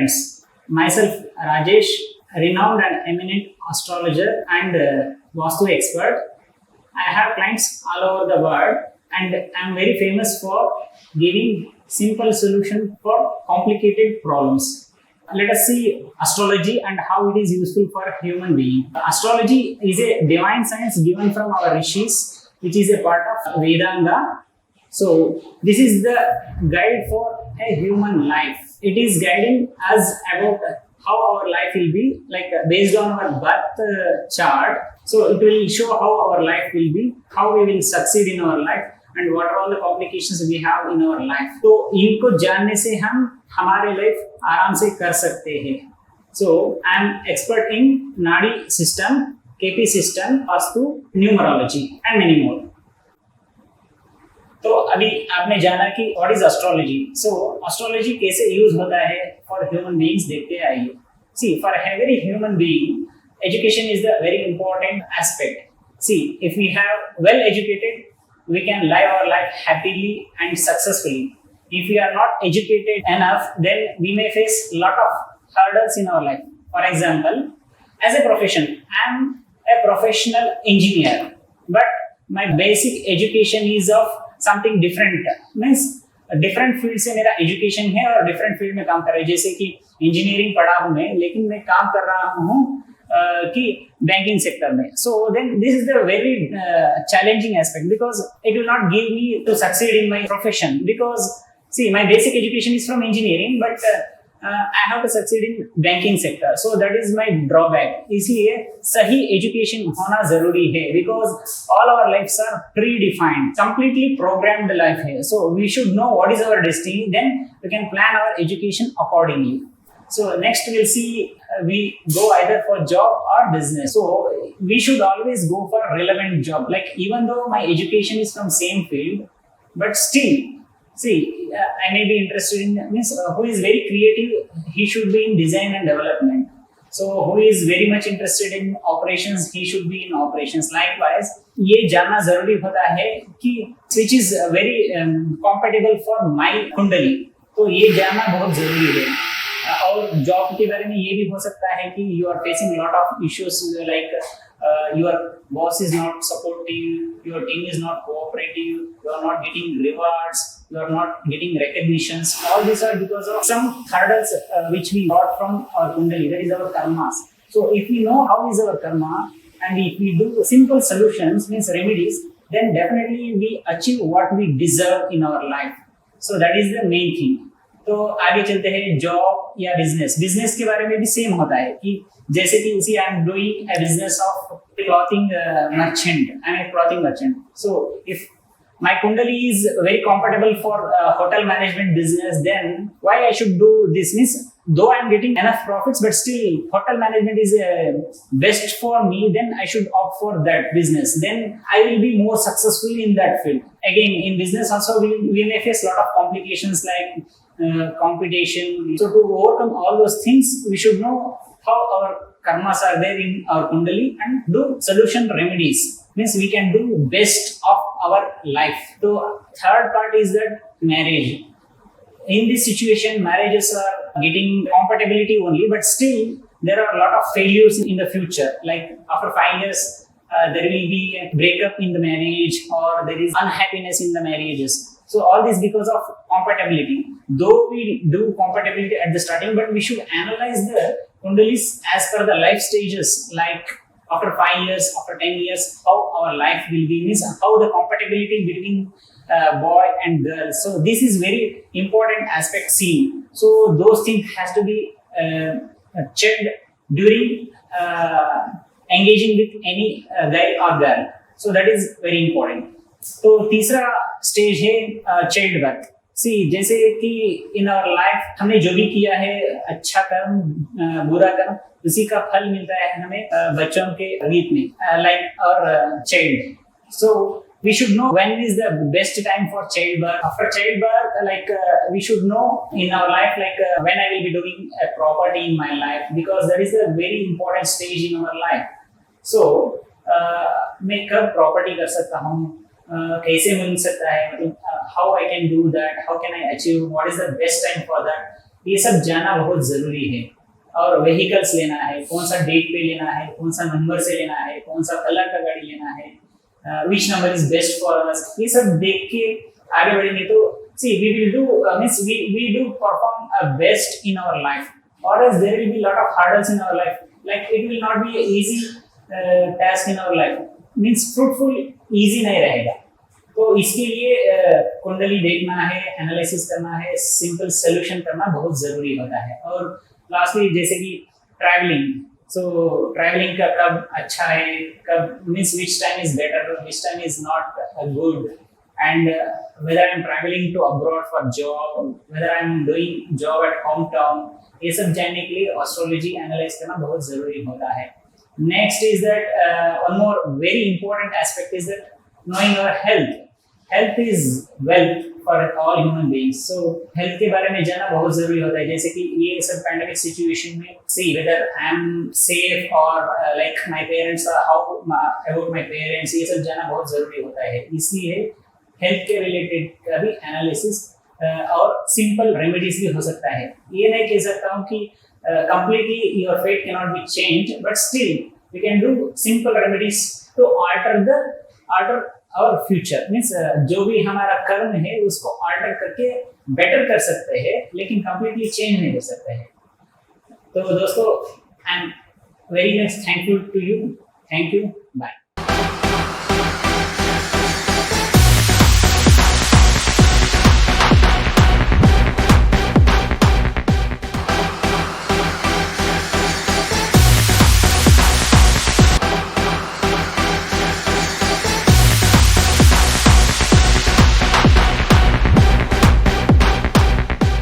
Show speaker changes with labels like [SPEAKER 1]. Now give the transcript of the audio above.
[SPEAKER 1] friends, myself Rajesh, renowned and eminent astrologer and Vastu expert. I have clients all over the world and I'm very famous for giving simple solution for complicated problems. Let us see astrology and how it is useful for a human being. Astrology is a divine science given from our rishis, which is a part of Vedanga. So this is the guide for a human life. It is guiding us about how our life will be, like based on our birth chart. So it will show how our life will be, how we will succeed in our life, and what are all the complications we have in our life. तो इनको जानने से हम हमारे life आराम से कर सकते हैं. So I am expert in नाड़ी system, KP system, vastu, numerology and many more. तो अभी आपने जाना कि what is astrology. So astrology कैसे यूज होता है फॉर ह्यूमन बीइंग्स देखते हैं. आइए. See for every human being education is the very important aspect. See, if we have well educated, we can live our life happily and successfully. If we are not educated enough, then we may face a lot of hurdles in our life. For example, as a profession, I am a professional engineer, but my basic education is of something different. Means different field से मेरा education है और different field में काम कर रहा है. जैसे कि इंजीनियरिंग पढ़ा हूं मैं, लेकिन मैं काम कर रहा हूं कि बैंकिंग सेक्टर में. So then this is the very challenging aspect because it will not give me to succeed in my profession because see my basic education is from engineering but I have to succeed in banking sector. So that is my drawback. इसलिए सही education होना जरूरी है because all our lives are predefined, completely programmed life है. So we should know what is our destiny. Then we can plan our education accordingly. So next we'll see we go either for job or business. So we should always go for relevant job. Like even though my education is from same field, but still. See, I may be interested in who is very creative. He should be in design and development. So, who is very much interested in operations? He should be in operations. Likewise, ये जानना जरूरी होता है कि which is very compatible for my कुंडली. तो ये जानना बहुत जरूरी है. और जॉब के बारे में ये भी हो सकता है कि you are facing lot of issues like your boss is not supportive, your team is not cooperative, you are not getting rewards, you are not getting recognitions. All these are because of some hurdles which we got from our kundali, that is our karmas. So if we know how is our karma and if we do simple solutions, means remedies, then definitely we achieve what we deserve in our life. So that is the main thing. तो आगे चलते हैं job या business. Business के बारे में भी same होता है कि जैसे कि see I am doing a business of clothing merchant. I am a clothing merchant. So if my kundali is very compatible for hotel management business, then why I should do this? Means though I am getting enough profits, but still hotel management is best for me, then I should opt for that business. Then I will be more successful in that field. Again, in business also we may face a lot of complications like competition. So to overcome all those things, we should know how our karmas are there in our kundali and do solution remedies. Means we can do best of our life. So third part is that marriage. In this situation, marriages are getting compatibility only, but still there are a lot of failures in the future. Like after 5 years, there will be a breakup in the marriage or there is unhappiness in the marriages. So all this because of compatibility. Though we do compatibility at the starting, but we should analyze the kundalis as per the life stages. Like after 5 years, after 10 years, how our life will be, means how the compatibility between boy and girl. So this is very important aspect seen. So those things has to be checked during engaging with any guy or girl. So that is very important. तो तीसरा stage है child birth. सी जैसे कि इन our life हमने जो भी किया है, अच्छा कर्म बुरा कर्म, उसी का फल मिलता है हमें बच्चों के गीत में, लाइक और child. So we should know when is the best time for childbirth. After childbirth, like we should know in our life, like when I will be doing a property in my life, because that is a very important stage in our life. So मैं कब property कर सकता हूँ, कैसे मिल सकता है, how I can do that, how can I achieve, what is the best time for that. ये सब जानना बहुत जरूरी है। और व्हीकल्स लेना है, कौन सा डेट पे लेना है, कौन सा नंबर से लेना है, कौन सा कलर का गाड़ी लेना है, which number is best for us, ये सब देख के आगे बढ़ेंगे तो see we will do means we do perform a best in our life और else there will be lot of hurdles in our life, like it will not be easy task in our life, means fruitful easy नहीं रहेगा। तो इसके लिए कुंडली देखना है, analysis करना है, सिंपल सोल्यूशन करना बहुत जरूरी होता है। और लास्टली जैसे कि ट्रैवलिंग, सो ट्रैवलिंग का कब अच्छा है, कब means which time is better, which time is not good, and whether I'm traveling to abroad for job, whether I'm doing job at hometown, ये सब जानने के लिए एस्ट्रोलॉजी एनालाइज करना बहुत जरूरी होता है। Next is that one more very important aspect is that knowing your health. Health is wealth for all human beings. So health के बारे में जानना बहुत जरूरी होता है। जैसे कि ये सब पैंडेमिक सिचुएशन में see whether I am safe or like my parents are, how about my parents, ये सब जानना बहुत जरूरी होता है। इसलिए हेल्थ के रिलेटेड का भी एनालिसिस और सिंपल रेमेडीज भी हो सकता है। ये नहीं कह सकता हूँ कि completely your fate cannot be changed, but still we can do simple remedies to alter our future, means जो भी हमारा कर्म है उसको alter करके बेटर कर सकते हैं, लेकिन completely चेंज नहीं कर सकते हैं। तो दोस्तों, I am very much thankful to you. Thank you. Bye.